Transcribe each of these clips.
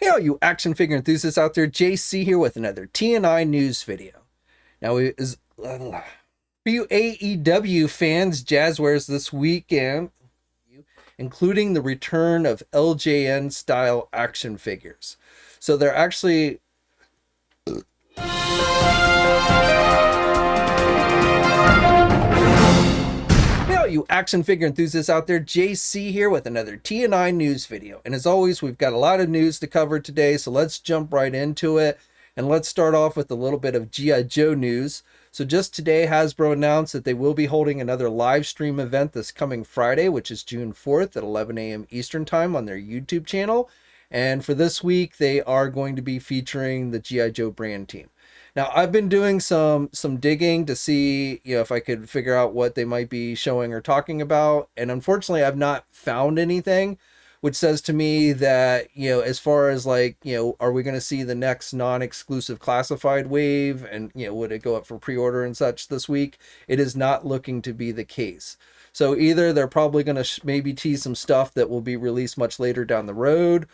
Hey, all you action figure enthusiasts out there, JC here with another TNINews video. Now, for you AEW fans, Jazwares this weekend, including the return of LJN style action figures. So they're actually you action figure enthusiasts out there, JC here with another TNINews video. And as always, we've got a lot of news to cover today, so let's jump right into it. And let's start off with a little bit of GIJoe news. So just today, Hasbro announced that they will be holding another live stream event this coming Friday, which is June 4th at 11 a.m. Eastern time on their YouTube channel. And for this week, they are going to be featuring the GIJoe brand team. Now, I've been doing some digging to see, if I could figure out what they might be showing or talking about. And unfortunately, I've not found anything, which says to me that, as far as like, are we going to see the next non-exclusive classified wave? And, would it go up for pre-order and such this week? It is not looking to be the case. So either they're probably going to maybe tease some stuff that will be released much later down the road,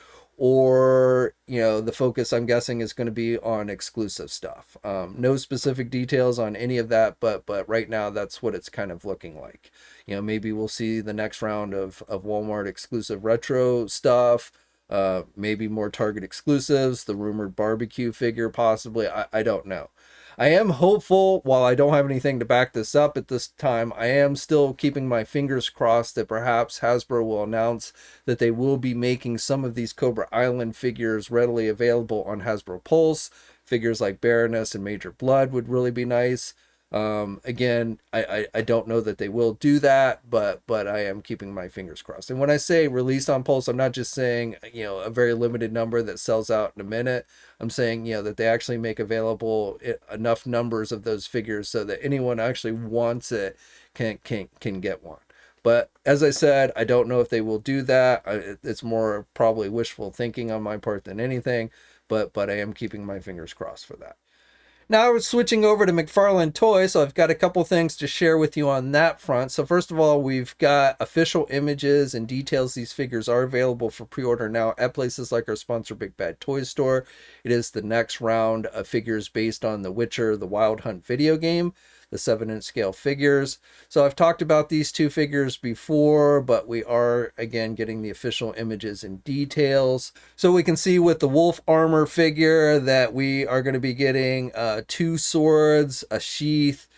or the focus, I'm guessing, is going to be on exclusive stuff. No specific details on any of that, but right now that's what it's kind of looking like. Maybe we'll see the next round of Walmart exclusive retro stuff, maybe more Target exclusives, the rumored barbecue figure possibly. I don't know. I am hopeful. While I don't have anything to back this up at this time, I am still keeping my fingers crossed that perhaps Hasbro will announce that they will be making some of these Cobra Island figures readily available on Hasbro Pulse. Figures like Baroness and Major Blood would really be nice. Again, I don't know that they will do that, but I am keeping my fingers crossed. And when I say released on Pulse, I'm not just saying, a very limited number that sells out in a minute. I'm saying, that they actually make available enough numbers of those figures so that anyone actually wants it can get one. But as I said, I don't know if they will do that. It's more probably wishful thinking on my part than anything, but I am keeping my fingers crossed for that. Now we're switching over to McFarlane Toys, so I've got a couple things to share with you on that front. So first of all, we've got official images and details. These figures are available for pre-order now at places like our sponsor, Big Bad Toy Store. It is the next round of figures based on The Witcher, the Wild Hunt video game, the 7-inch scale figures. So I've talked about these two figures before, but we are again getting the official images and details. So we can see with the wolf armor figure that we are going to be getting 2 swords, a sheath,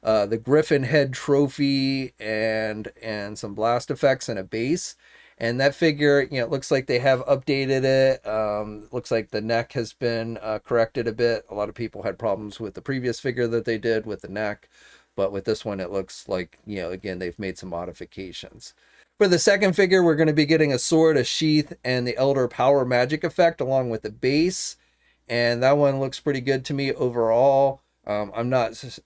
the griffin head trophy, and some blast effects and a base. And that figure, it looks like they have updated it. Looks like the neck has been corrected a bit. A lot of people had problems with the previous figure that they did with the neck. But with this one, it looks like, again, they've made some modifications. For the second figure, we're going to be getting a sword, a sheath, and the Elder Power magic effect along with the base. And that one looks pretty good to me overall. I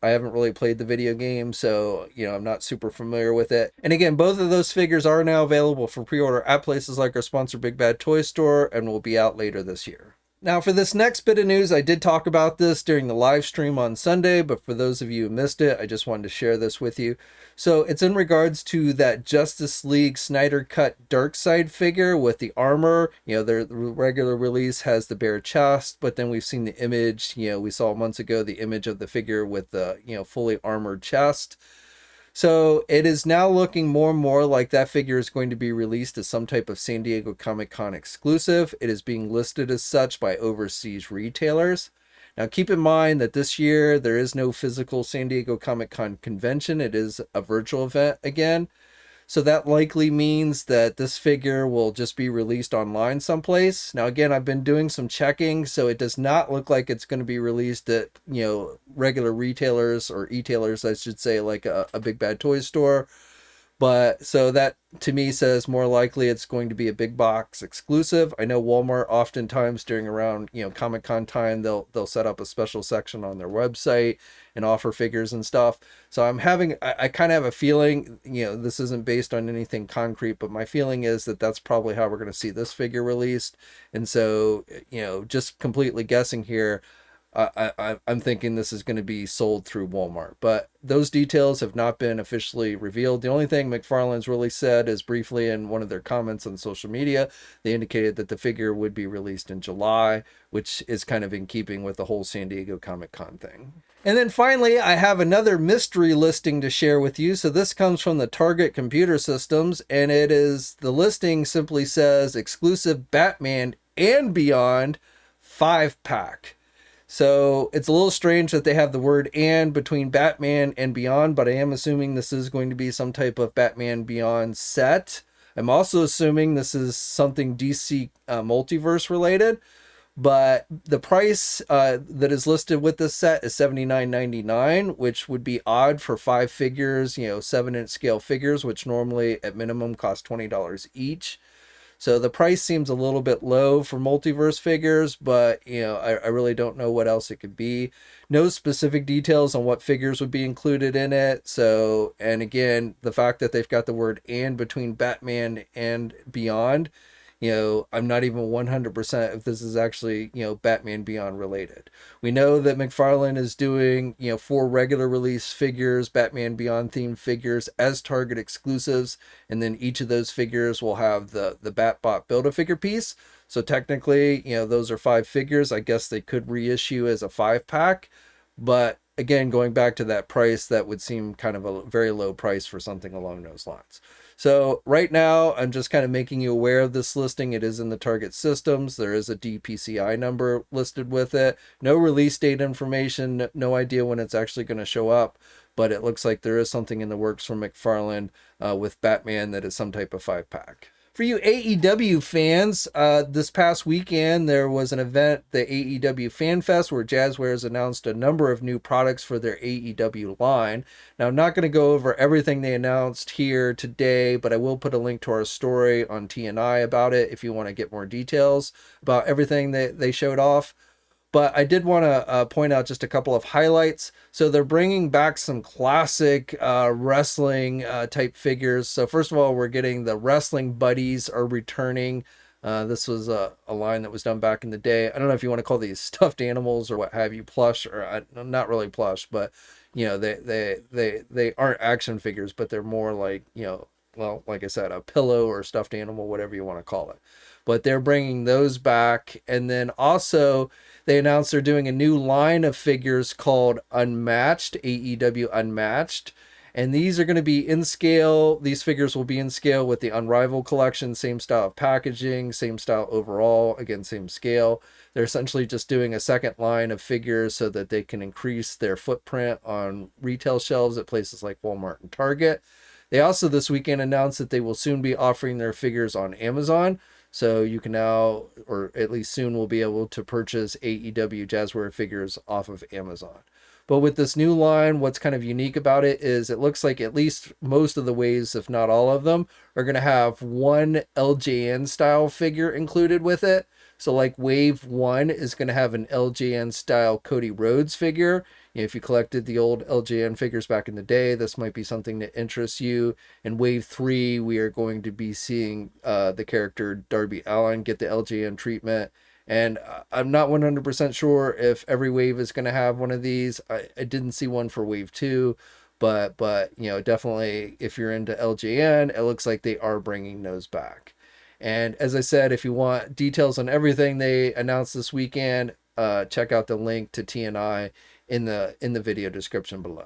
haven't really played the video game, so, I'm not super familiar with it. And again, both of those figures are now available for pre-order at places like our sponsor, Big Bad Toy Store, and will be out later this year. Now, for this next bit of news, I did talk about this during the live stream on Sunday, but for those of you who missed it, I just wanted to share this with you. So it's in regards to that Justice League Snyder cut Darkseid figure with the armor. The regular release has the bare chest, but then we've seen the image, we saw months ago the image of the figure with the, fully armored chest. So it is now looking more and more like that figure is going to be released as some type of San Diego Comic-Con exclusive. It is being listed as such by overseas retailers. Now keep in mind that this year there is no physical San Diego Comic-Con convention. It is a virtual event again. So that likely means that this figure will just be released online someplace. Now, again, I've been doing some checking, so it does not look like it's going to be released at, regular retailers or e-tailers, I should say, like a Big Bad Toy Store. But so that to me says more likely it's going to be a big box exclusive. I know Walmart oftentimes during around, Comic-Con time, they'll set up a special section on their website and offer figures and stuff. So I kind of have a feeling, this isn't based on anything concrete, but my feeling is that that's probably how we're going to see this figure released. And so, just completely guessing here, I'm thinking this is going to be sold through Walmart, but those details have not been officially revealed. The only thing McFarlane's really said is briefly in one of their comments on social media, they indicated that the figure would be released in July, which is kind of in keeping with the whole San Diego Comic-Con thing. And then finally, I have another mystery listing to share with you. So this comes from the Target Computer Systems, and it is, the listing simply says exclusive Batman and Beyond 5-pack. So it's a little strange that they have the word "and" between Batman and Beyond, but I am assuming this is going to be some type of Batman Beyond set. I'm also assuming this is something DC Multiverse related, but the price that is listed with this set is $79.99, which would be odd for 5 figures, 7-inch scale figures, which normally at minimum cost $20 each. So the price seems a little bit low for multiverse figures, but I really don't know what else it could be. No specific details on what figures would be included in it. So, and again, the fact that they've got the word "and" between Batman and Beyond, I'm not even 100% if this is actually, Batman Beyond related. We know that McFarlane is doing, 4 regular release figures, Batman Beyond themed figures as Target exclusives, and then each of those figures will have the Batbot Build-A-Figure piece. So technically, those are 5 figures. I guess they could reissue as a 5-pack, but again, going back to that price, that would seem kind of a very low price for something along those lines. So right now, I'm just kind of making you aware of this listing. It is in the Target systems. There is a DPCI number listed with it. No release date information, no idea when it's actually going to show up, but it looks like there is something in the works from McFarlane with Batman that is some type of 5-pack. For you AEW fans, this past weekend there was an event, the AEW Fan Fest, where Jazwares announced a number of new products for their AEW line. Now, I'm not going to go over everything they announced here today, but I will put a link to our story on TNI about it if you want to get more details about everything that they showed off. But I did want to point out just a couple of highlights. So they're bringing back some classic wrestling type figures. So first of all, we're getting the Wrestling Buddies are returning. This was a line that was done back in the day. I don't know if you want to call these stuffed animals or what have you, plush, or not really plush, but they aren't action figures, but they're more like, well, like I said, a pillow or stuffed animal, whatever you want to call it. But they're bringing those back. And then also they announced they're doing a new line of figures called Unmatched, AEW Unmatched. And these are going to be in scale. These figures will be in scale with the Unrivaled collection, same style of packaging, same style overall, again, same scale. They're essentially just doing a second line of figures so that they can increase their footprint on retail shelves at places like Walmart and Target. They also this weekend announced that they will soon be offering their figures on Amazon. So you can now, or at least soon, will be able to purchase AEW Jazwares figures off of Amazon. But with this new line, what's kind of unique about it is it looks like at least most of the waves, if not all of them, are going to have one LJN style figure included with it. So like wave 1 is going to have an LJN style Cody Rhodes figure. If you collected the old LJN figures back in the day, this might be something that interests you. In wave 3, we are going to be seeing the character Darby Allin get the LJN treatment. And I'm not 100% sure if every wave is going to have one of these. I didn't see one for wave 2, but definitely if you're into LJN, it looks like they are bringing those back. And as I said, if you want details on everything they announced this weekend, check out the link to TNI in the video description below.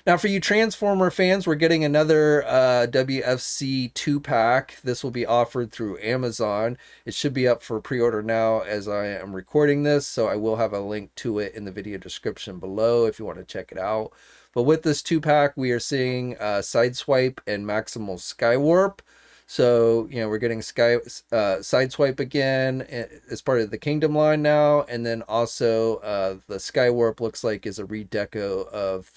Now, for you Transformer fans, we're getting another WFC 2-pack. This will be offered through Amazon. It should be up for pre-order now as I am recording this, so I will have a link to it in the video description below if you want to check it out. But with this 2-pack, we are seeing Sideswipe and Maximal Skywarp. So, we're getting Sideswipe again as part of the Kingdom line now. And then also the Skywarp looks like is a redeco of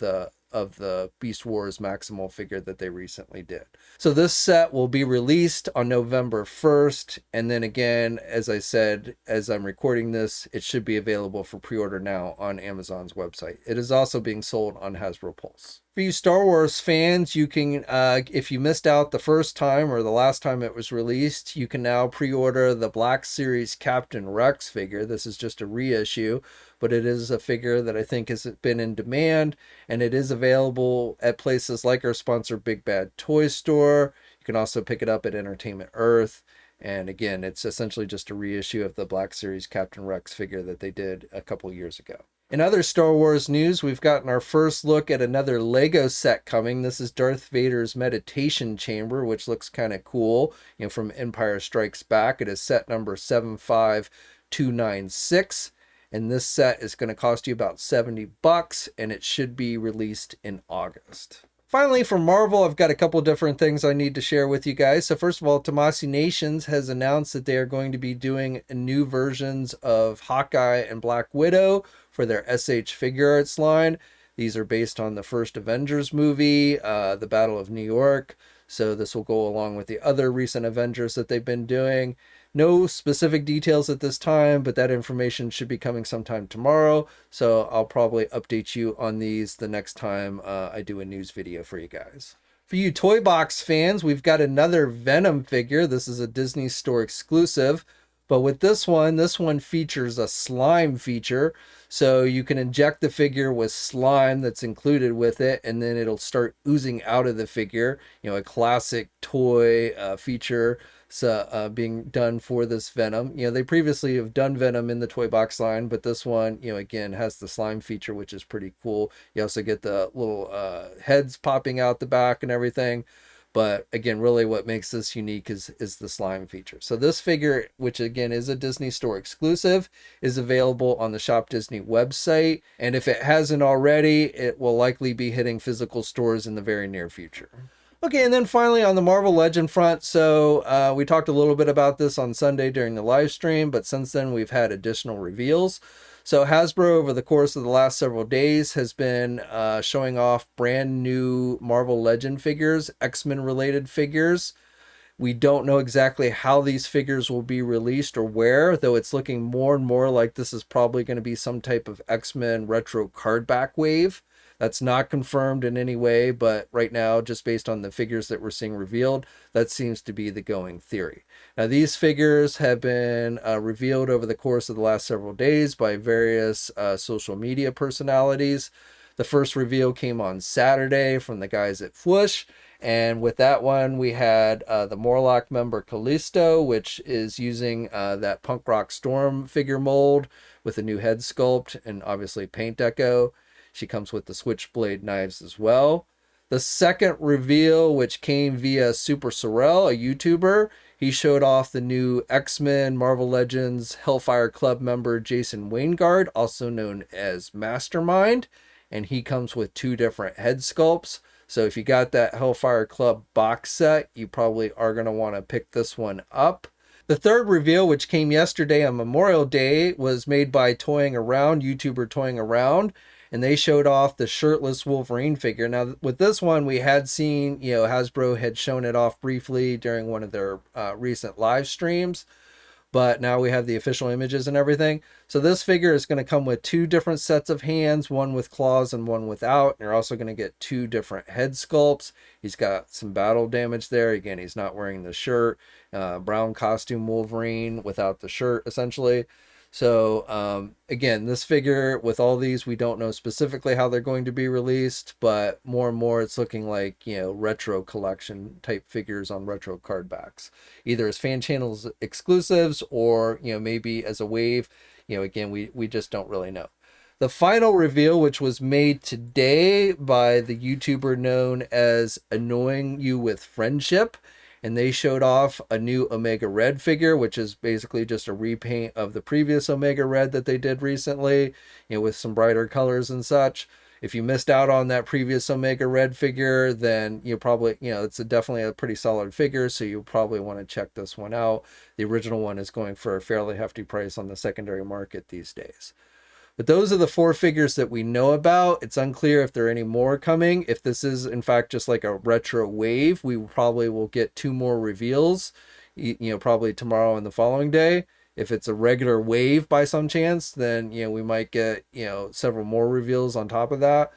the Beast Wars Maximal figure that they recently did. So this set will be released on November 1st. And then again, as I said, as I'm recording this, it should be available for pre-order now on Amazon's website. It is also being sold on Hasbro Pulse. For you Star Wars fans, you can, if you missed out the first time or the last time it was released, you can now pre-order the Black Series Captain Rex figure. This is just a reissue, but it is a figure that I think has been in demand, and it is available at places like our sponsor Big Bad Toy Store. You can also pick it up at Entertainment Earth. And again, it's essentially just a reissue of the Black Series Captain Rex figure that they did a couple years ago. In other Star Wars news, we've gotten our first look at another Lego set coming. This is Darth Vader's meditation chamber, which looks kind of cool, from Empire Strikes Back. It is set number 75296, and this set is going to cost you about $70, and it should be released in August. Finally, from Marvel, I've got a couple different things I need to share with you guys. So first of all, Tomasi Nations has announced that they are going to be doing new versions of Hawkeye and Black Widow for their SH Figuarts line. These are based on the first Avengers movie, the Battle of New York. So this will go along with the other recent Avengers that they've been doing. No specific details at this time, but that information should be coming sometime tomorrow. So I'll probably update you on these the next time I do a news video for you guys. For you Toybox fans, we've got another Venom figure. This is a Disney Store exclusive. But with this one features a slime feature. So you can inject the figure with slime that's included with it, and then it'll start oozing out of the figure. A classic toy feature being done for this Venom. They previously have done Venom in the toy box line, but this one, again, has the slime feature, which is pretty cool. You also get the little heads popping out the back and everything. But again, really what makes this unique is the slime feature. So this figure, which again is a Disney Store exclusive, is available on the Shop Disney website. And if it hasn't already, it will likely be hitting physical stores in the very near future. Okay, and then finally on the Marvel Legend front, so we talked a little bit about this on Sunday during the live stream, but since then we've had additional reveals. So Hasbro, over the course of the last several days, has been showing off brand new Marvel Legend figures, X-Men related figures. We don't know exactly how these figures will be released or where, though it's looking more and more like this is probably going to be some type of X-Men retro card back wave. That's not confirmed in any way, but right now, just based on the figures that we're seeing revealed, that seems to be the going theory. Now, these figures have been revealed over the course of the last several days by various social media personalities. The first reveal came on Saturday from the guys at Fwoosh, and with that one, we had the Morlock member Callisto, which is using that Punk Rock Storm figure mold with a new head sculpt and obviously paint deco. She comes with the Switchblade knives as well. The second reveal, which came via Super Sorrel, a YouTuber, he showed off the new X-Men Marvel Legends Hellfire Club member Jason Waingard, also known as Mastermind, and he comes with two different head sculpts. So if you got that Hellfire Club box set, you probably are going to want to pick this one up. The third reveal, which came yesterday on Memorial Day, was made by Toying Around, YouTuber Toying Around, and they showed off the shirtless Wolverine figure. Now, with this one, we had seen, Hasbro had shown it off briefly during one of their recent live streams, but now we have the official images and everything. So this figure is going to come with two different sets of hands, one with claws and one without. And you're also going to get two different head sculpts. He's got some battle damage there. Again, he's not wearing the shirt. Brown costume Wolverine without the shirt, essentially. So again, this figure with all these, we don't know specifically how they're going to be released, but more and more it's looking like, retro collection type figures on retro card backs, either as fan channels exclusives or, maybe as a wave. Again, we just don't really know. The final reveal, which was made today by the YouTuber known as Annoying You with Friendship, and they showed off a new Omega Red figure, which is basically just a repaint of the previous Omega Red that they did recently, with some brighter colors and such. If you missed out on that previous Omega Red figure, then you probably, it's definitely a pretty solid figure, so you'll probably want to check this one out. The original one is going for a fairly hefty price on the secondary market these days. But those are the four figures that we know about. It's unclear if there are any more coming. If this is, in fact, just like a retro wave, we probably will get two more reveals, probably tomorrow and the following day. If it's a regular wave by some chance, then, we might get, several more reveals on top of that.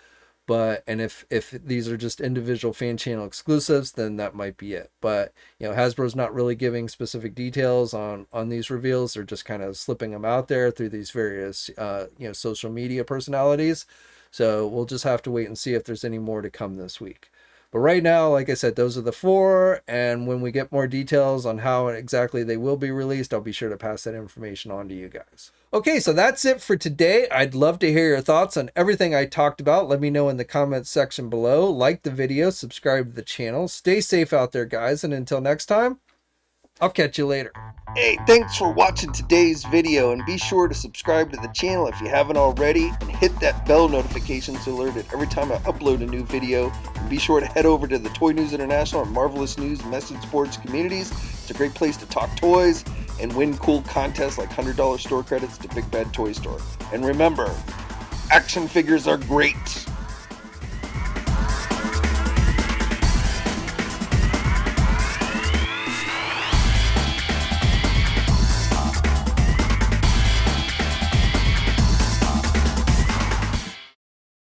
and if these are just individual fan channel exclusives, then that might be it. But Hasbro's not really giving specific details on these reveals. They're just kind of slipping them out there through these various social media personalities. So we'll just have to wait and see if there's any more to come this week. But right now, like I said, those are the 4, and when we get more details on how exactly they will be released, I'll be sure to pass that information on to you guys. Okay, so that's it for today. I'd love to hear your thoughts on everything I talked about. Let me know in the comments section below. Like the video, subscribe to the channel. Stay safe out there, guys, and until next time, I'll catch you later. Hey, thanks for watching today's video, and be sure to subscribe to the channel if you haven't already, and hit that bell notification so alerted every time I upload a new video. And be sure to head over to the Toy News International and Marvelous News message boards communities. It's a great place to talk toys and win cool contests like $100 store credits to Big Bad Toy Store. And remember, action figures are great.